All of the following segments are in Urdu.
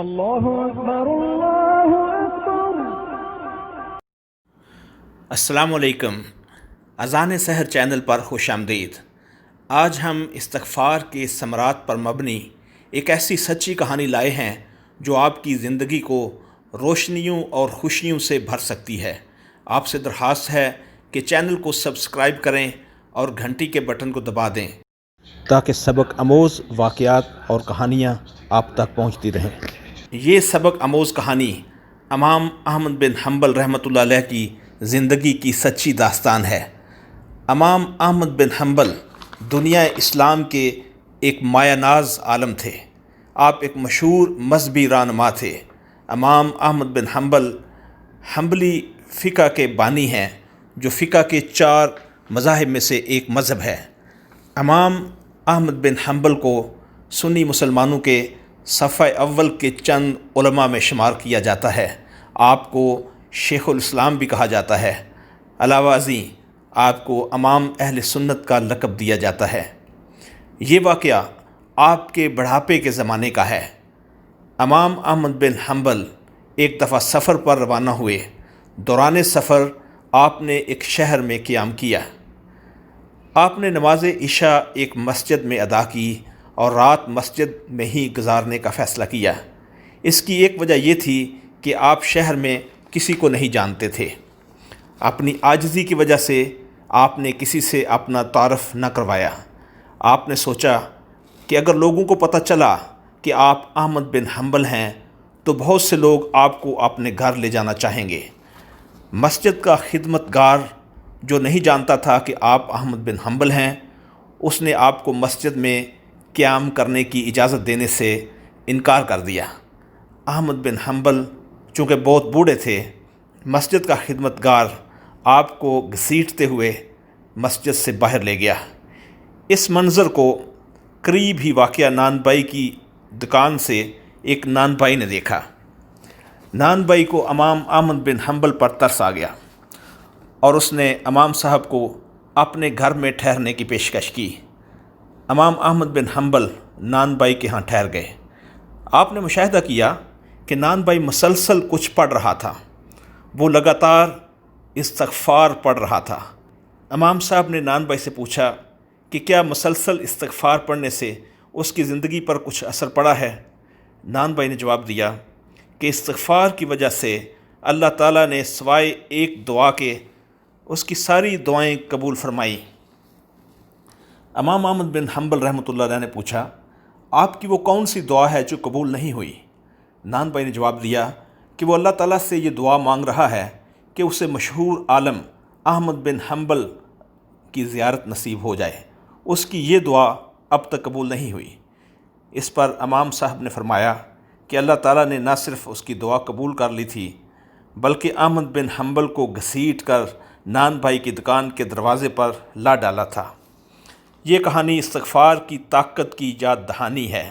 اللہ اکبر اللہ اکبر۔ السلام علیکم، اذان سحر چینل پر خوش آمدید۔ آج ہم استغفار کے ثمرات پر مبنی ایک ایسی سچی کہانی لائے ہیں جو آپ کی زندگی کو روشنیوں اور خوشیوں سے بھر سکتی ہے۔ آپ سے درخواست ہے کہ چینل کو سبسکرائب کریں اور گھنٹی کے بٹن کو دبا دیں تاکہ سبق آموز واقعات اور کہانیاں آپ تک پہنچتی رہیں۔ یہ سبق آموز کہانی امام احمد بن حنبل رحمۃ اللہ علیہ کی زندگی کی سچی داستان ہے۔ امام احمد بن حنبل دنیا اسلام کے ایک مایہ ناز عالم تھے۔ آپ ایک مشہور مذہبی رہنما تھے۔ امام احمد بن حنبل حنبلی فقہ کے بانی ہیں، جو فقہ کے 4 مذاہب میں سے ایک مذہب ہے۔ امام احمد بن حنبل کو سنی مسلمانوں کے صفحہ اول کے چند علماء میں شمار کیا جاتا ہے۔ آپ کو شیخ الاسلام بھی کہا جاتا ہے۔ علاوہ ازیں آپ کو امام اہل سنت کا لقب دیا جاتا ہے۔ یہ واقعہ آپ کے بڑھاپے کے زمانے کا ہے۔ امام احمد بن حنبل ایک دفعہ سفر پر روانہ ہوئے۔ دوران سفر آپ نے ایک شہر میں قیام کیا۔ آپ نے نماز عشاء ایک مسجد میں ادا کی اور رات مسجد میں ہی گزارنے کا فیصلہ کیا۔ اس کی ایک وجہ یہ تھی کہ آپ شہر میں کسی کو نہیں جانتے تھے۔ اپنی عاجزی کی وجہ سے آپ نے کسی سے اپنا تعارف نہ کروایا۔ آپ نے سوچا کہ اگر لوگوں کو پتہ چلا کہ آپ احمد بن حنبل ہیں تو بہت سے لوگ آپ کو اپنے گھر لے جانا چاہیں گے۔ مسجد کا خدمت گار جو نہیں جانتا تھا کہ آپ احمد بن حنبل ہیں، اس نے آپ کو مسجد میں قیام کرنے کی اجازت دینے سے انکار کر دیا۔ احمد بن حنبل چونکہ بہت بوڑھے تھے، مسجد کا خدمت گار آپ کو گھسیٹتے ہوئے مسجد سے باہر لے گیا۔ اس منظر کو قریب ہی واقع نان بائی کی دکان سے ایک نان بائی نے دیکھا۔ نان بائی کو امام احمد بن حنبل پر ترس آ گیا اور اس نے امام صاحب کو اپنے گھر میں ٹھہرنے کی پیشکش کی۔ امام احمد بن حنبل نان بائی کے ہاں ٹھہر گئے۔ آپ نے مشاہدہ کیا کہ نان بائی مسلسل کچھ پڑھ رہا تھا۔ وہ لگاتار استغفار پڑھ رہا تھا۔ امام صاحب نے نان بائی سے پوچھا کہ کیا مسلسل استغفار پڑھنے سے اس کی زندگی پر کچھ اثر پڑا ہے؟ نان بائی نے جواب دیا کہ استغفار کی وجہ سے اللہ تعالیٰ نے سوائے ایک دعا کے اس کی ساری دعائیں قبول فرمائی۔ امام احمد بن حنبل رحمۃ اللہ علیہ نے پوچھا، آپ کی وہ کون سی دعا ہے جو قبول نہیں ہوئی؟ نان بائی نے جواب دیا کہ وہ اللہ تعالیٰ سے یہ دعا مانگ رہا ہے کہ اسے مشہور عالم احمد بن حنبل کی زیارت نصیب ہو جائے۔ اس کی یہ دعا اب تک قبول نہیں ہوئی۔ اس پر امام صاحب نے فرمایا کہ اللہ تعالیٰ نے نہ صرف اس کی دعا قبول کر لی تھی بلکہ احمد بن حنبل کو گھسیٹ کر نان بھائی کی دکان کے دروازے پر لا ڈالا تھا۔ یہ کہانی استغفار کی طاقت کی یاد دہانی ہے۔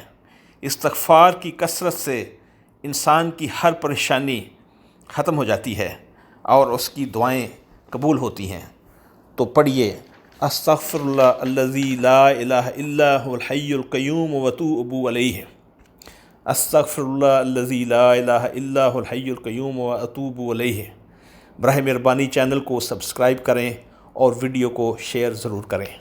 استغفار کی کثرت سے انسان کی ہر پریشانی ختم ہو جاتی ہے اور اس کی دعائیں قبول ہوتی ہیں۔ تو پڑھیے، استغفر اللہ الذی لا الہ الا هو الحی القیوم واتوب الیہ۔ استغفر اللہ الذی لا الہ الا هو الحی القیوم واتوب الیہ۔ براہ مہربانی چینل کو سبسکرائب کریں اور ویڈیو کو شیئر ضرور کریں۔